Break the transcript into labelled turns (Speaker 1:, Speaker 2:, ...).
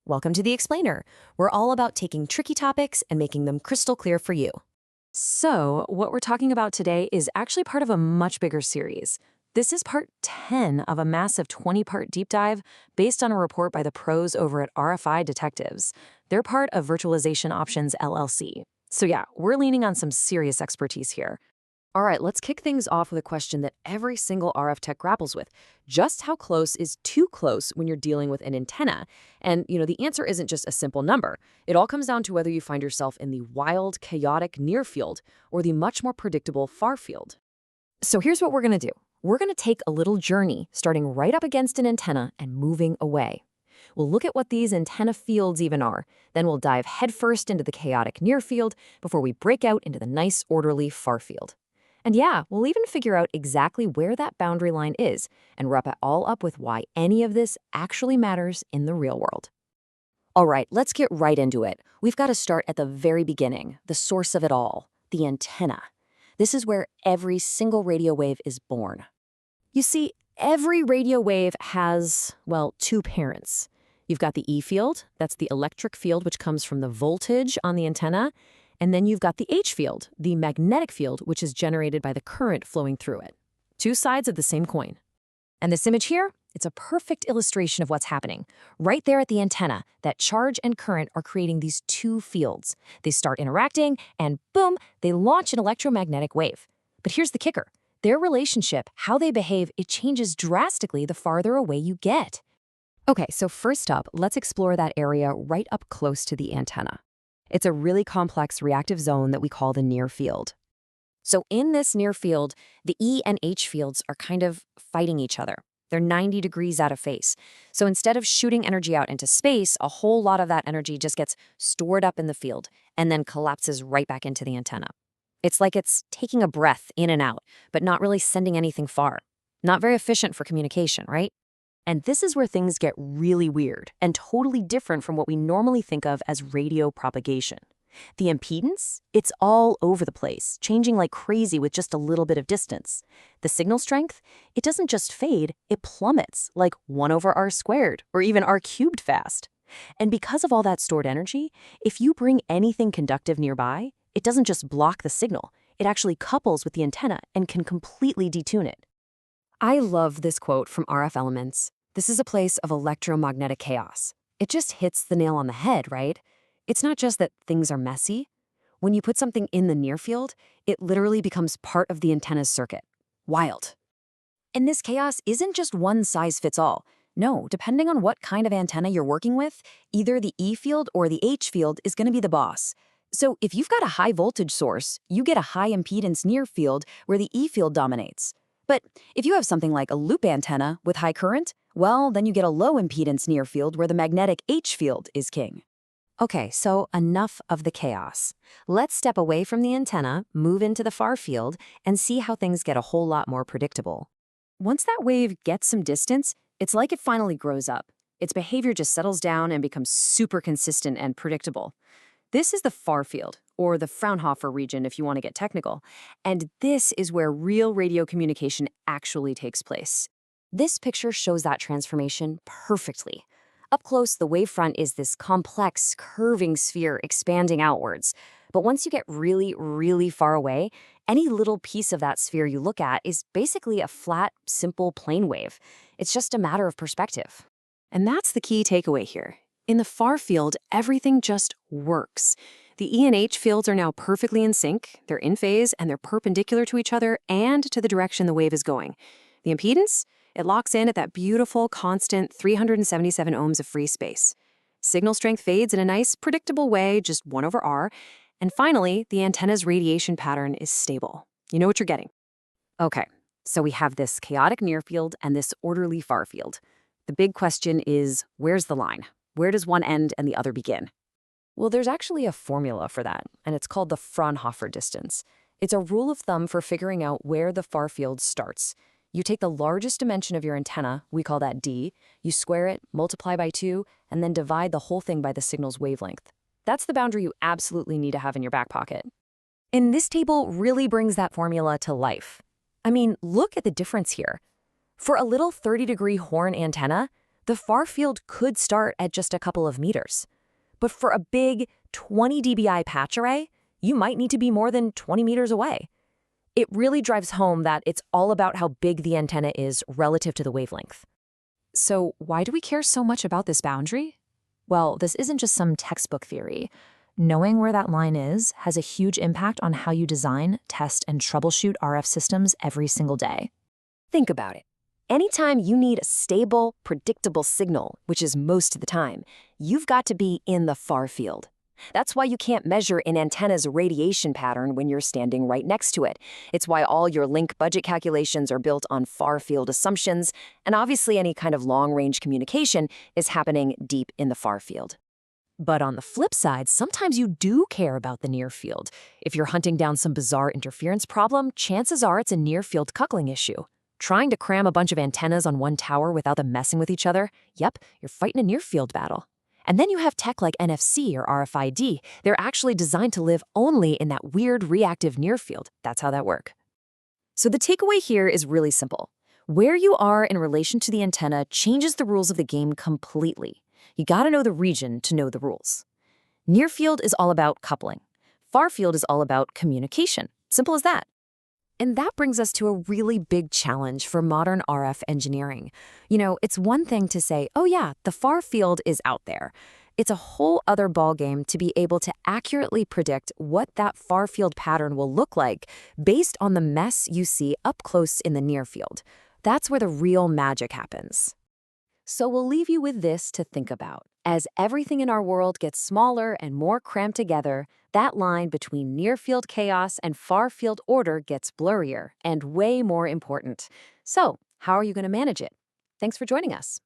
Speaker 1: Welcome to The Explainer. We're all about taking tricky topics and making them crystal clear for you.
Speaker 2: So, what we're talking about today is actually part of a much bigger series. This is part 10 of a massive 20-part deep dive based on a report by the pros over at RFI Detectives. They're part of Virtualization Options LLC. So yeah, we're leaning on some serious expertise here.
Speaker 1: All right, let's kick things off with a question that every single RF tech grapples with. Just how close is too close when you're dealing with an antenna? And, the answer isn't just a simple number. It all comes down to whether you find yourself in the wild, chaotic near field or the much more predictable far field. So here's what we're going to do. We're going to take a little journey, starting right up against an antenna and moving away. We'll look at what these antenna fields even are. Then we'll dive headfirst into the chaotic near field before we break out into the nice, orderly far field. And yeah, we'll even figure out exactly where that boundary line is and wrap it all up with why any of this actually matters in the real world. All right, let's get right into it. We've got to start at the very beginning, the source of it all, the antenna. This is where every single radio wave is born. You see, every radio wave has, two parents. You've got the E field, that's the electric field which comes from the voltage on the antenna. And then you've got the H field, the magnetic field, which is generated by the current flowing through it. Two sides of the same coin. And this image here, it's a perfect illustration of what's happening. Right there at the antenna, that charge and current are creating these two fields. They start interacting, and boom, they launch an electromagnetic wave. But here's the kicker. Their relationship, how they behave, it changes drastically the farther away you get. Okay, so first up, let's explore that area right up close to the antenna. It's a really complex reactive zone that we call the near field. So in this near field, the E and H fields are kind of fighting each other. They're 90 degrees out of phase. So instead of shooting energy out into space, a whole lot of that energy just gets stored up in the field and then collapses right back into the antenna. It's like it's taking a breath in and out, but not really sending anything far. Not very efficient for communication, right? And this is where things get really weird and totally different from what we normally think of as radio propagation. The impedance, it's all over the place, changing like crazy with just a little bit of distance. The signal strength, it doesn't just fade, it plummets like 1 over r squared or even r cubed fast. And because of all that stored energy, if you bring anything conductive nearby, it doesn't just block the signal, it actually couples with the antenna and can completely detune it. I love this quote from RF Elements. This is a place of electromagnetic chaos. It just hits the nail on the head, right? It's not just that things are messy. When you put something in the near field, it literally becomes part of the antenna's circuit. Wild. And this chaos isn't just one size fits all. No, depending on what kind of antenna you're working with, either the E field or the H field is going to be the boss. So if you've got a high voltage source, you get a high impedance near field where the E field dominates. But if you have something like a loop antenna with high current, well, then you get a low impedance near field where the magnetic H field is king. Okay, so enough of the chaos. Let's step away from the antenna, move into the far field, and see how things get a whole lot more predictable. Once that wave gets some distance, it's like it finally grows up. Its behavior just settles down and becomes super consistent and predictable. This is the far field, or the Fraunhofer region if you want to get technical, and this is where real radio communication actually takes place. This picture shows that transformation perfectly. Up close, the wavefront is this complex, curving sphere expanding outwards. But once you get really, really far away, any little piece of that sphere you look at is basically a flat, simple plane wave. It's just a matter of perspective. And that's the key takeaway here. In the far field, everything just works. The E and H fields are now perfectly in sync, they're in phase, and they're perpendicular to each other and to the direction the wave is going. The impedance? It locks in at that beautiful, constant 377 ohms of free space. Signal strength fades in a nice, predictable way, just 1 over r. And finally, the antenna's radiation pattern is stable. You know what you're getting. Okay, so we have this chaotic near field and this orderly far field. The big question is, where's the line? Where does one end and the other begin? Well, there's actually a formula for that, and it's called the Fraunhofer distance. It's a rule of thumb for figuring out where the far field starts. You take the largest dimension of your antenna, we call that D, you square it, multiply by 2, and then divide the whole thing by the signal's wavelength. That's the boundary you absolutely need to have in your back pocket. And this table really brings that formula to life. I mean, look at the difference here. For a little 30-degree horn antenna, the far field could start at just a couple of meters. But for a big 20 dBi patch array, you might need to be more than 20 meters away. It really drives home that it's all about how big the antenna is relative to the wavelength.
Speaker 2: So why do we care so much about this boundary? Well, this isn't just some textbook theory. Knowing where that line is has a huge impact on how you design, test, and troubleshoot RF systems every single day.
Speaker 1: Think about it. Anytime you need a stable, predictable signal, which is most of the time, you've got to be in the far field. That's why you can't measure an antenna's radiation pattern when you're standing right next to it. It's why all your link budget calculations are built on far field assumptions, and obviously any kind of long-range communication is happening deep in the far field. But on the flip side, sometimes you do care about the near field. If you're hunting down some bizarre interference problem, chances are it's a near-field coupling issue. Trying to cram a bunch of antennas on one tower without them messing with each other? Yep, you're fighting a near-field battle. And then you have tech like NFC or RFID. They're actually designed to live only in that weird reactive near field. That's how that works. So the takeaway here is really simple. Where you are in relation to the antenna changes the rules of the game completely. You gotta know the region to know the rules. Near field is all about coupling. Far field is all about communication. Simple as that. And that brings us to a really big challenge for modern RF engineering. It's one thing to say, oh yeah, the far field is out there. It's a whole other ballgame to be able to accurately predict what that far field pattern will look like based on the mess you see up close in the near field. That's where the real magic happens. So we'll leave you with this to think about. As everything in our world gets smaller and more crammed together, that line between near-field chaos and far-field order gets blurrier and way more important. So, how are you going to manage it? Thanks for joining us.